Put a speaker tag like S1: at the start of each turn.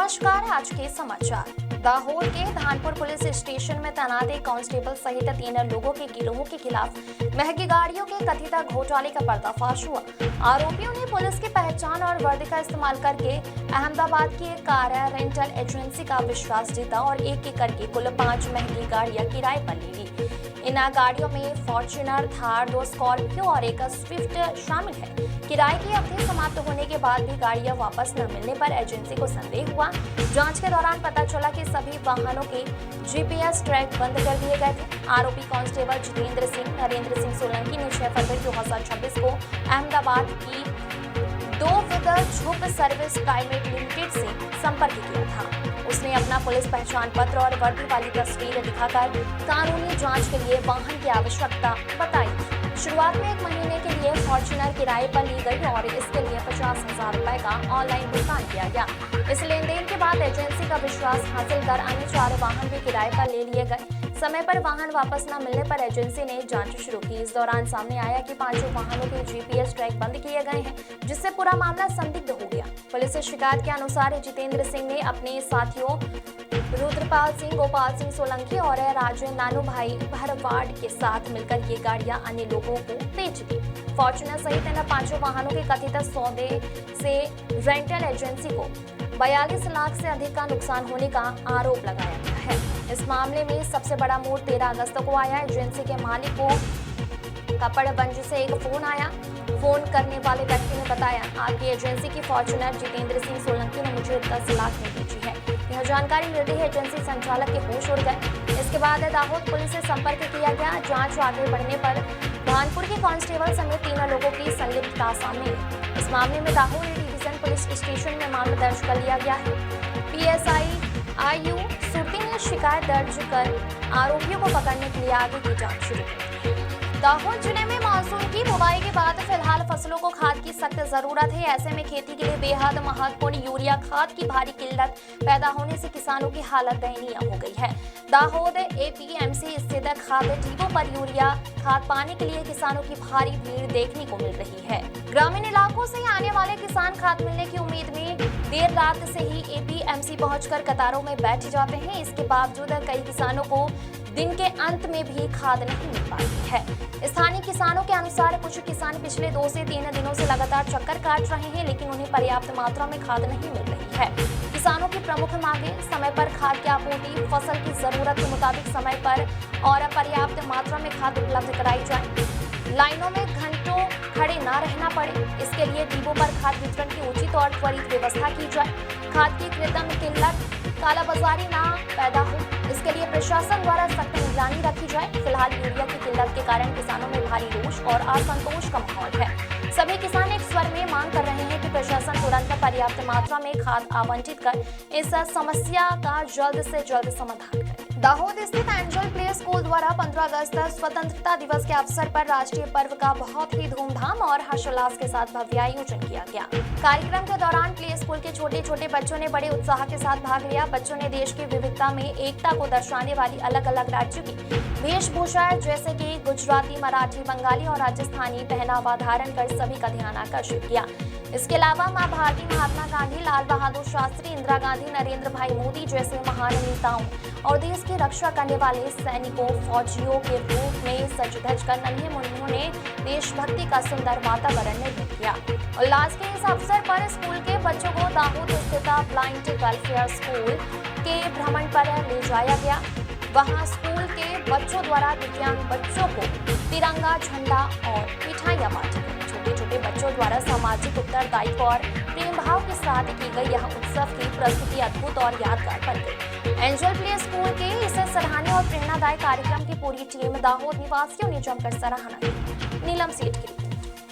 S1: नमस्कार। आज के समाचार। दाहोद के धानपुर पुलिस स्टेशन में तैनात एक कांस्टेबल सहित 3 लोगों के गिरोह के खिलाफ महंगी गाड़ियों के कथित घोटाले का पर्दाफाश हुआ। आरोपियों ने पुलिस की पहचान और वर्दी का इस्तेमाल करके अहमदाबाद की एक कार रेंटल एजेंसी का विश्वास जीता और एक करके कुल 5 महंगी गाड़ियां किराए पर ले ली। इन गाड़ियों में फॉर्च्यूनर, थार, 2 स्कॉर्पियो और एक स्विफ्ट शामिल है। किराए की अवधि समाप्त होने के बाद भी गाड़ियां वापस न मिलने पर एजेंसी को संदेह हुआ। जांच के दौरान पता चला कि सभी वाहनों के जीपीएस ट्रैक बंद कर दिए गए थे। आरोपी कांस्टेबल जितेंद्र सिंह नरेंद्र सिंह सोलंकी ने 6 फरवरी 2026 को अहमदाबाद की 2 विद झुप सर्विस प्राइवेट लिमिटेड से संपर्क किया था। उसने अपना पुलिस पहचान पत्र और वर्दी वाली तस्वीर दिखाकर कानूनी जांच के लिए वाहन की आवश्यकता बताई। शुरुआत में 1 महीने के लिए फॉर्च्यूनर किराए पर ली गई और इसके लिए 50,000 रुपए का ऑनलाइन भुगतान किया गया। इस लेन देन के बाद एजेंसी का विश्वास हासिल कर अन्य 4 वाहन भी किराए पर ले लिए गए। समय पर वाहन वापस न मिलने पर एजेंसी ने जांच शुरू की। इस दौरान सामने आया कि 5 वाहनों के जीपीएस ट्रैक बंद किए गए हैं, जिससे पूरा मामला संदिग्ध हो गया। पुलिस से शिकायत के अनुसार जितेंद्र सिंह ने अपने साथियों रुद्रपाल सिंह, गोपाल सिंह सोलंकी और राजेंद्र नानूभाई भरवाड़ के साथ मिलकर ये गाड़ियां अन्य लोगों को बेच दी। फॉर्च्यूनर सहित इन 5 वाहनों के कथित सौदे से रेंटल एजेंसी को 42 लाख से अधिक का नुकसान होने का आरोप लगाया गया है। इस मामले में सबसे बड़ा मोड़ 13 अगस्त को आया। एजेंसी के मालिक को कपड़बंज से एक फोन आया। फोन करने वाले व्यक्ति ने बताया, आपकी एजेंसी की फॉर्च्यूनर जितेंद्र सिंह सोलंकी ने मुझे 10 लाख में बेची है। यह जानकारी मिलते ही एजेंसी संचालक के होश उड़ गए। इसके बाद दाहोद पुलिस से संपर्क किया गया। जांच आगे बढ़ने पर धानपुर के कांस्टेबल समेत 3 लोगों की संलिप्तता सामने आई। इस मामले में दाहोद डिवीजन पुलिस स्टेशन में मामला दर्ज कर लिया गया है। पीएसआई आयु सुरती ने शिकायत दर्ज कर आरोपियों को पकड़ने के लिए आगे की जांच शुरू की। दाहोद जिले में मानसून की बुआई के बाद फिलहाल फसलों को खाद की सख्त जरूरत है। ऐसे में खेती के लिए बेहद महत्वपूर्ण यूरिया खाद की भारी किल्लत पैदा होने से किसानों की हालत दयनीय हो गई है। दाहोद एपीएमसी स्थित खाद डिपो पर यूरिया खाद पाने के लिए किसानों की भारी भीड़ देखने को मिल रही है। ग्रामीण इलाकों से आने वाले किसान खाद मिलने की उम्मीद में देर रात से ही एपीएमसी पहुंचकर कतारों में बैठ जाते हैं। इसके बावजूद कई किसानों को दिन के अंत में भी खाद नहीं मिल पाती है। स्थानीय किसानों के अनुसार कुछ किसान पिछले 2 से 3 दिनों से लगातार चक्कर काट रहे हैं, लेकिन उन्हें पर्याप्त मात्रा में खाद नहीं मिल रही है। किसानों की प्रमुख मांगे समय पर खाद की आपूर्ति, फसल की जरूरत के मुताबिक समय पर और पर्याप्त मात्रा में खाद उपलब्ध कराई जाए, लाइनों में घंटों खड़े न रहना पड़े। इसके लिए डिपो पर खाद वितरण की उचित और त्वरित व्यवस्था की जाए। खाद की कृत्रिम किल्लत, कालाबाजारी ना पैदा हो, इसके लिए प्रशासन द्वारा सख्त निगरानी रखी जाए। फिलहाल यूरिया की किल्लत के कारण किसानों में भारी रोष और असंतोष का माहौल है। सभी किसान एक स्वर में मांग कर रहे हैं कि प्रशासन तुरंत पर्याप्त मात्रा में खाद आवंटित कर इस समस्या का जल्द से जल्द समाधान करे। दाहोद स्थित एंजल प्ले स्कूल द्वारा 15 अगस्त स्वतंत्रता दिवस के अवसर पर राष्ट्रीय पर्व का बहुत ही धूमधाम और हर्षोल्लास के साथ भव्य आयोजन किया गया। कार्यक्रम के दौरान प्ले स्कूल के छोटे छोटे बच्चों ने बड़े उत्साह के साथ भाग लिया। बच्चों ने देश की विविधता में एकता को दर्शाने वाली अलग अलग राज्यों की वेशभूषा जैसे कि गुजराती, मराठी, बंगाली और राजस्थानी पहनावा धारण कर सभी का ध्यान आकर्षित किया। इसके अलावा मां भारती, महात्मा गांधी, लाल बहादुर शास्त्री, इंदिरा गांधी, नरेंद्र भाई मोदी जैसे महान नेताओं और देश की रक्षा करने वाले सैनिकों, फौजियों के रूप में सज धज कर नन्हे मुन्नों ने देशभक्ति का सुंदर वातावरण निर्मित किया। उल्लास के इस अवसर पर स्कूल के बच्चों को दाहोद स्थित ब्लाइंड वेलफेयर स्कूल के भ्रमण पर ले जाया गया। वहां स्कूल के बच्चों द्वारा दिव्यांग बच्चों को तिरंगा झंडा और मिठाइयां बांटी गई। छोटे छोटे बच्चों द्वारा सामाजिक उत्तरदायित्व और प्रेम भाव के साथ की गई यह उत्सव की प्रस्तुति अद्भुत और यादगार बन गई। एंजल प्ले स्कूल के इस सराहनीय और प्रेरणादायक कार्यक्रम की पूरी टीम दाहोद निवासियों ने जमकर सराहना की। नीलम सेठ की